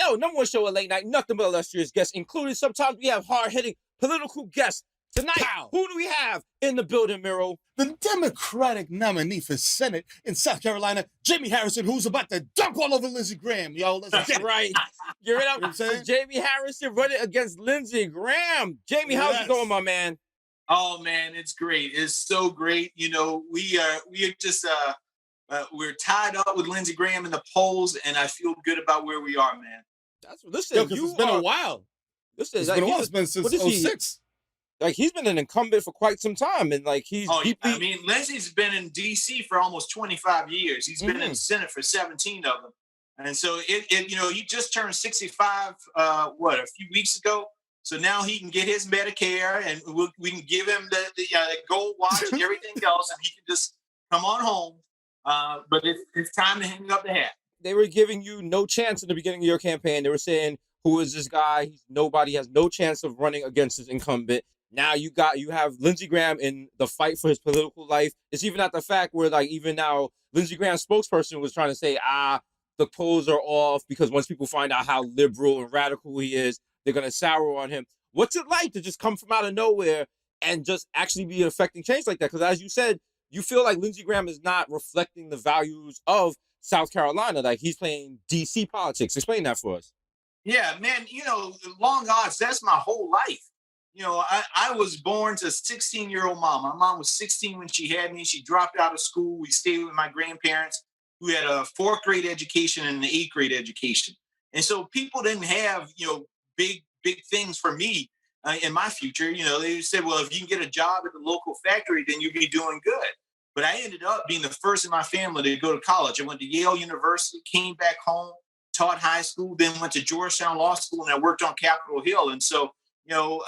Yo, number one show at late night, nothing but illustrious guests, including sometimes we have hard-hitting political guests. Tonight, Pow. who do we have in the building, Miro? The Democratic nominee for Senate in South Carolina, Jaime Harrison, who's about to dunk all over Lindsey Graham. Yo, let's That's get it. right. You're You know what I'm up saying? Jaime Harrison running against Lindsey Graham. Jaime, how's it Yes. going, my man? Oh man, it's great. It's so great. You know, we are just we're tied up with Lindsey Graham in the polls, and I feel good about where we are, man. Listen, Yo, because it's been a while. It's It's been a while. It's been since what is he? 06. Like he's been an incumbent for quite some time, and like he's. Oh, I mean, Lindsey's been in D.C. for almost 25 years. He's been in the Senate for 17 of them, and so you know, he just turned 65. A few weeks ago. So now he can get his Medicare, and we can give him the gold watch and everything else, and he can just come on home. But it's time to hang up the hat. They were giving you no chance in the beginning of your campaign. They were saying, "Who is this guy? Nobody has no chance of running against his incumbent." Now you have Lindsey Graham in the fight for his political life. It's even at the fact where like even now Lindsey Graham's spokesperson was trying to say, the polls are off because once people find out how liberal and radical he is, they're gonna sour on him. What's it like to just come from out of nowhere and just actually be affecting change like that? Because as you said, you feel like Lindsey Graham is not reflecting the values of South Carolina. Like he's playing DC politics. Explain that for us. Yeah, man, you know, long odds, that's my whole life. You know, I was born to a 16-year-old mom. My mom was 16 when she had me. She dropped out of school. We stayed with my grandparents who had a 4th grade education and an 8th grade education. And so people didn't have, you know, big things for me in my future. You know, they said, well, if you can get a job at the local factory, then you'll be doing good. But I ended up being the first in my family to go to college. I went to Yale University, came back home, taught high school, then went to Georgetown Law School, and I worked on Capitol Hill. And so, you know,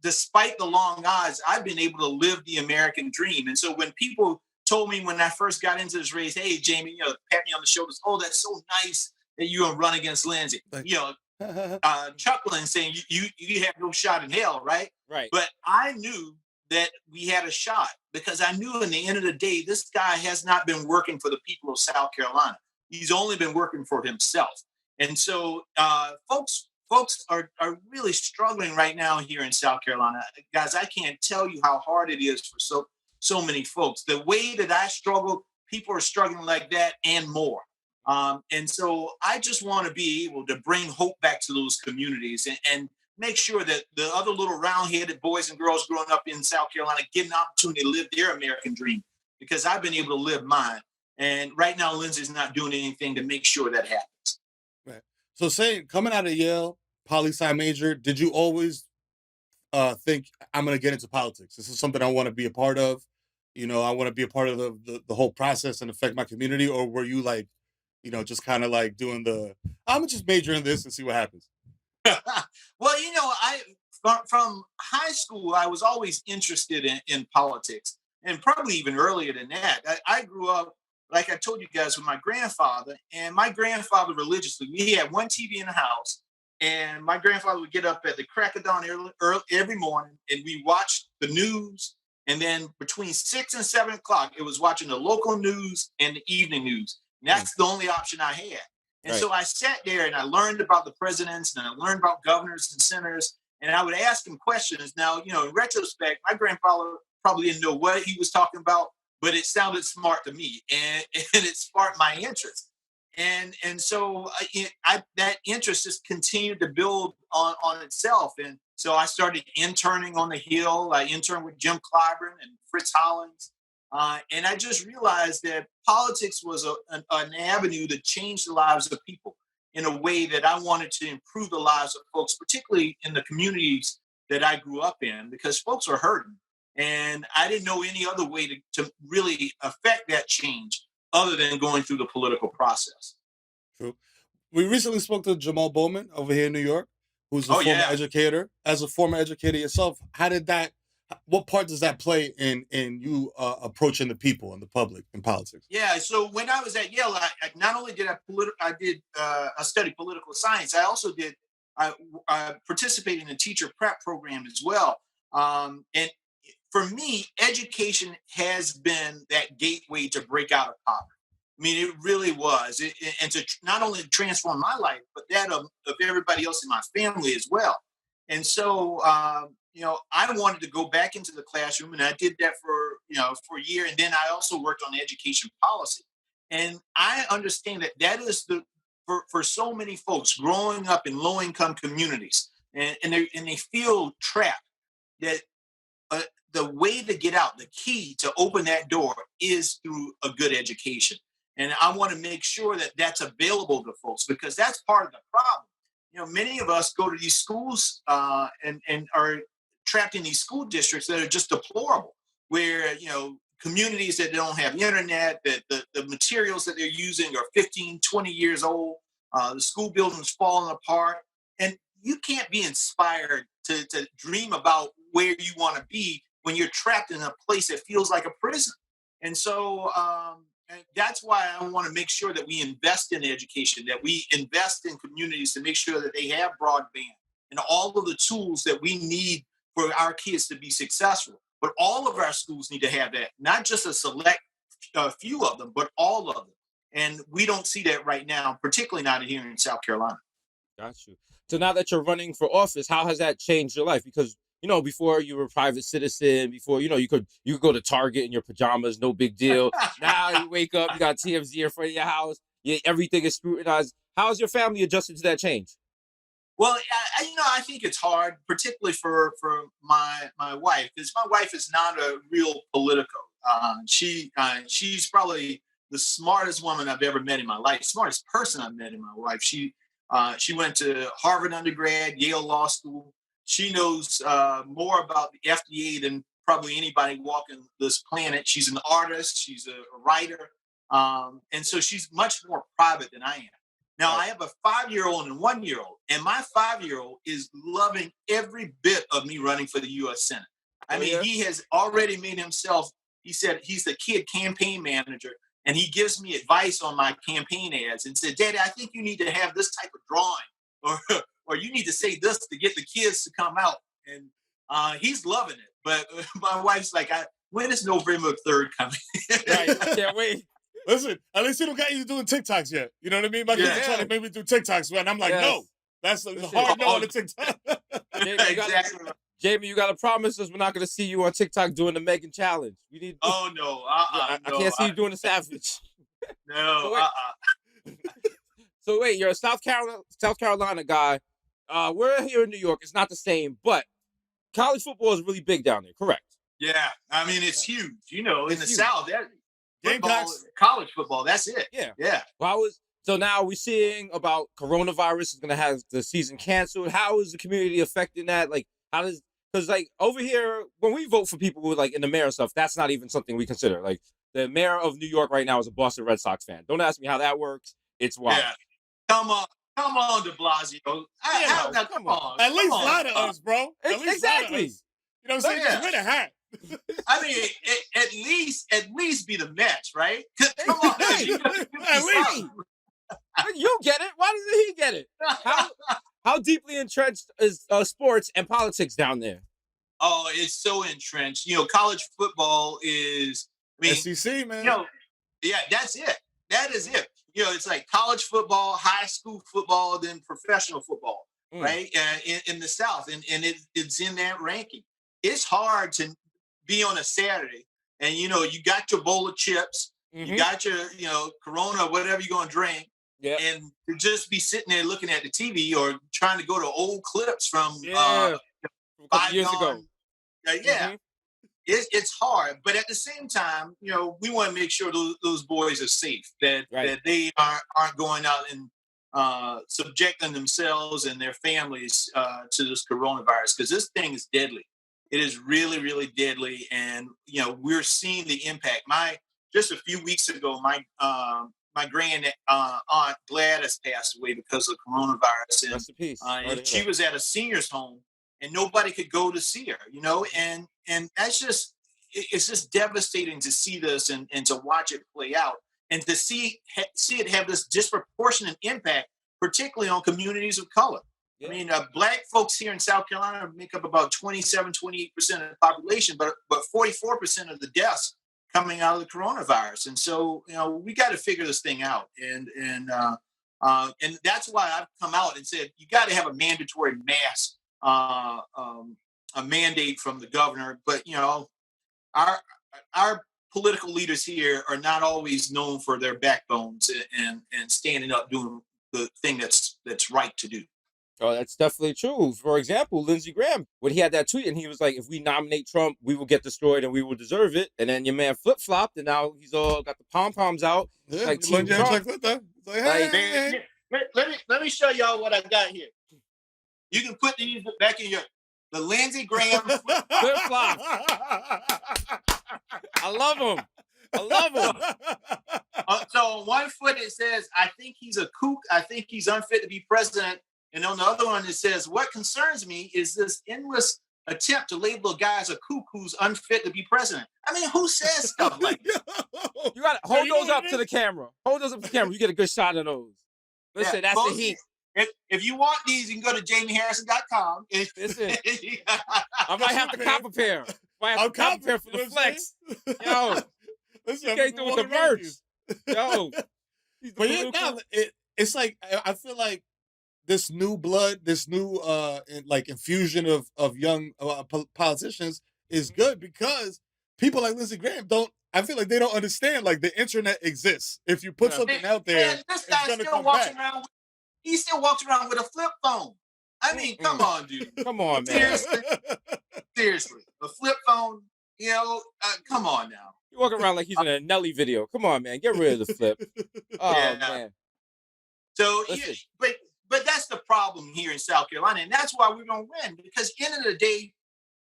despite the long odds, I've been able to live the American dream. And so when people told me when I first got into this race, hey, Jaime, you know, pat me on the shoulders, oh, that's so nice that you're going to run against Lindsey. You know, chuckling, saying you have no shot in hell, right? Right. But I knew that we had a shot because I knew in the end of the day, this guy has not been working for the people of South Carolina. He's only been working for himself. And so folks are really struggling right now here in South Carolina. Guys, I can't tell you how hard it is for so many folks. The way that I struggle, people are struggling like that and more. And so I just want to be able to bring hope back to those communities and make sure that the other little round-headed boys and girls growing up in South Carolina get an opportunity to live their American dream, because I've been able to live mine. And right now, Lindsey's not doing anything to make sure that happens. Right. So saying, coming out of Yale, poli-sci major, did you always think, I'm going to get into politics? This is something I want to be a part of. You know, I want to be a part of the whole process and affect my community. Or were you like, you know, just kind of like doing I'm gonna just major in this and see what happens? Well, you know, from high school, I was always interested in politics, and probably even earlier than that. I grew up, like I told you guys, with my grandfather, and my grandfather religiously, we had one TV in the house, and my grandfather would get up at the crack of dawn early every morning, and we watched the news. And then between 6 and 7 o'clock, it was watching the local news and the evening news. And that's the only option I had. And so I sat there and I learned about the presidents and I learned about governors and senators. And I would ask him questions. Now, you know, in retrospect, my grandfather probably didn't know what he was talking about, but it sounded smart to me, and it sparked my interest. And so that interest just continued to build on itself. And so I started interning on the Hill. I interned with Jim Clyburn and Fritz Hollins. And I just realized that politics was an avenue to change the lives of people in a way that I wanted to improve the lives of folks, particularly in the communities that I grew up in, because folks are hurting. And I didn't know any other way to really affect that change other than going through the political process. True. We recently spoke to Jamal Bowman over here in New York, who's a former educator. As a former educator yourself, what part does that play in you approaching the people and the public in politics? Yeah, so when I was at Yale, I not only did I study political science, I also I participated in a teacher prep program as well. And for me, education has been that gateway to break out of poverty. I mean, it really was. And to not only transform my life, but that of everybody else in my family as well. And so, I wanted to go back into the classroom, and I did that for a year. And then I also worked on education policy. And I understand that is for so many folks growing up in low income communities, and they feel trapped. That the way to get out, the key to open that door, is through a good education. And I want to make sure that that's available to folks, because that's part of the problem. Many of us go to these schools and are trapped in these school districts that are just deplorable, where, communities that don't have internet, that the materials that they're using are 15, 20 years old, the school buildings falling apart. And you can't be inspired to dream about where you want to be when you're trapped in a place that feels like a prison. And so and that's why I want to make sure that we invest in education, that we invest in communities to make sure that they have broadband and all of the tools that we need for our kids to be successful. But all of our schools need to have that, not just a select few of them, but all of them. And we don't see that right now, particularly not here in South Carolina. Got you. So now that you're running for office, how has that changed your life? Because before you were a private citizen, before you could go to Target in your pajamas, no big deal. Now you wake up, you got TMZ in front of your house, everything is scrutinized. How's your family adjusted to that change? Well, I think it's hard, particularly for my wife, because my wife is not a real politico. She's probably the smartest woman I've ever met in my life, smartest person I've met in my life. She went to Harvard undergrad, Yale Law School. She knows more about the FDA than probably anybody walking this planet. She's an artist. She's a writer. And so she's much more private than I am. Now, I have a 5-year-old and 1-year-old, and my 5-year-old is loving every bit of me running for the U.S. Senate. I mean, he has already made himself, he said he's the kid campaign manager, and he gives me advice on my campaign ads and said, Daddy, I think you need to have this type of drawing, or you need to say this to get the kids to come out. And he's loving it. But my wife's like, when is November 3rd coming? Right, I can't wait. Listen, at least he don't got you doing TikToks yet. You know what I mean? My kids are trying to make me do TikToks, and I'm like, no. That's a hard no on the TikTok. Exactly. Jaime, you got to promise us we're not going to see you on TikTok doing the Megan challenge. We need. Oh, no. I can't see you doing the savage. No. So wait, you're a South Carolina guy. We're here in New York. It's not the same, but college football is really big down there, correct? Yeah. I mean, it's huge. In the huge. South, college football, that's it. Yeah. So now we're seeing about coronavirus is going to have the season canceled. How is the community affecting that? Because over here, when we vote for people who in the mayor and stuff, that's not even something we consider. Like the mayor of New York right now is a Boston Red Sox fan. Don't ask me how that works. It's wild. Yeah. Come on, De Blasio. Come on. At least lie to us, bro. Exactly. You know what I'm saying? Just wear the hat. I mean, at least be the Mets, right? Come on. At least. You get it. Why doesn't he get it? How deeply entrenched is sports and politics down there? Oh, it's so entrenched. College football is, SEC, man. Yeah, that's it. That is it. It's like college football, high school football, then professional football, right? In the South, and it's in that ranking. It's hard to be on a Saturday, and you got your bowl of chips, you got your Corona, whatever you're gonna drink, and to just be sitting there looking at the TV or trying to go to old clips from a couple years ago. It's hard, but at the same time, we want to make sure those boys are safe, that they aren't going out and subjecting themselves and their families to this coronavirus, because this thing is deadly. It is really, really deadly, and we're seeing the impact. Just a few weeks ago, my grand aunt Gladys passed away because of coronavirus, and she was at a senior's home, and nobody could go to see her. And that's it's just devastating to see this and to watch it play out, and to see it have this disproportionate impact, particularly on communities of color. Yeah. I mean, black folks here in South Carolina make up about 27, 28% of the population, but 44% of the deaths coming out of the coronavirus. And so, we got to figure this thing out. And that's why I've come out and said, you got to have a mandatory mask, a mandate from the governor. But, our political leaders here are not always known for their backbones and standing up, doing the thing that's right to do. Oh, that's definitely true. For example, Lindsey Graham, when he had that tweet and he was like, if we nominate Trump, we will get destroyed and we will deserve it. And then your man flip-flopped and now he's all got the pom-poms out. Yeah, like Team Trump. Hey. Let me show y'all what I got here. You can put these back in the Lindsey Graham flip-flop. I love him. So on one foot it says, I think he's a kook. I think he's unfit to be president. And on the other one, it says, what concerns me is this endless attempt to label a guy as a kook who's unfit to be president. I mean, who says stuff like that? You got to hold those up to the camera. Hold those up to the camera. You get a good shot of those. Listen, that's the heat. If you want these, you can go to JaimeHarrison.com. Listen, I might have to cop a pair. Might have to cop a pair for the flex. Yo, listen, you can't do with the merch. Yo. But it's like, I feel like this new blood, this new infusion of young politicians is good because people like Lindsey Graham I feel like they don't understand, like, the internet exists. If you put something out there, man, this guy still walks around. He still walks around with a flip phone. I mean, come on, dude. Come on, man. Seriously, a flip phone. Come on now. You walking around like he's in a Nelly video. Come on, man. Get rid of the flip. Oh man. So, but that's the problem here in South Carolina, and that's why we're gonna win. Because at the end of the day,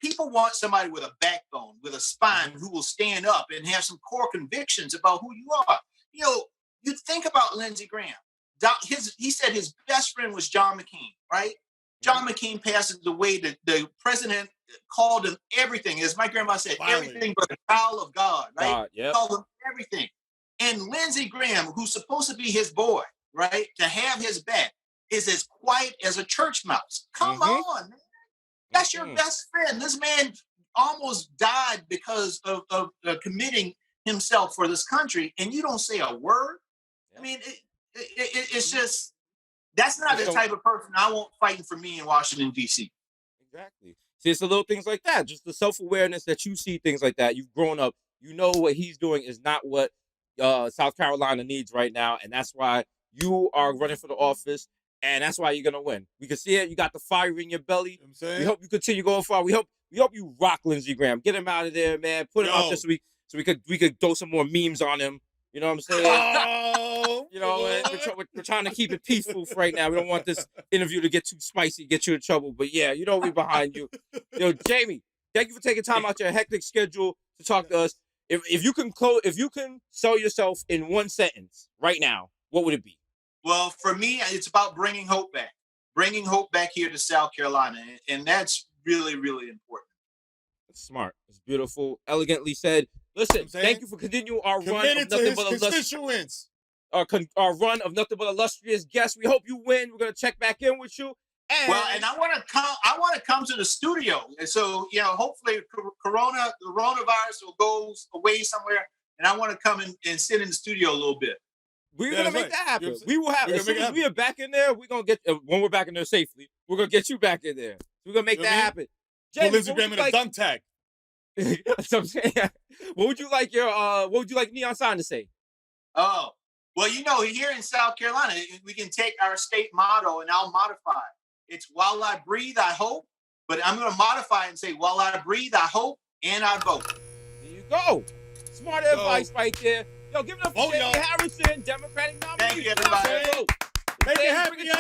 people want somebody with a backbone, with a spine, who will stand up and have some core convictions about who you are. You think about Lindsey Graham. He said his best friend was John McCain, right? John McCain passes away. The president called him everything. As my grandma said, everything but a child of God, right? God, yep. Called him everything. And Lindsey Graham, who's supposed to be his boy, right, to have his back, is as quiet as a church mouse. Come on, man. That's your best friend. This man almost died because of committing himself for this country, and you don't say a word. I mean, it's just, that's not the type of person I want fighting for me in Washington, D.C. Exactly. See, it's the little things like that, just the self-awareness that you see things like that. You've grown up. You know what he's doing is not what South Carolina needs right now, and that's why you are running for the office, and that's why you're going to win. We can see it. You got the fire in your belly. We hope you continue going far. We hope you rock Lindsey Graham. Get him out of there, man. Put him out this week so we could throw some more memes on him. You know what I'm saying? We're trying to keep it peaceful for right now. We don't want this interview to get too spicy, get you in trouble. But yeah, we're behind you. Jaime, thank you for taking time out your hectic schedule to talk to us. If you can sell yourself in one sentence right now, what would it be? Well, for me, it's about bringing hope back here to South Carolina, and that's really, really important. That's smart. It's beautiful. Elegantly said. Listen, thank you for continuing our run of nothing but constituents. Our run of nothing but illustrious guests. We hope you win. We're gonna check back in with you. And I want to come to the studio. And so, hopefully the coronavirus will go away somewhere, and I want to come and sit in the studio a little bit. We're gonna make that happen. We will have, as soon as we are back in there, we're gonna get, when we're back in there safely, we're gonna get you back in there. We're gonna make that happen. James, Lindsey Graham in a dunk tag. So I'm saying, what would you like Neon Sign to say? Oh, well, here in South Carolina, we can take our state motto and I'll modify it. It's while I breathe, I hope, but I'm going to modify it and say, while I breathe, I hope, and I vote. There you go. Smart advice right there. Yo, give it up for Jaime Harrison, Democratic nominee. Thank you, everybody. Make it happen, y'all.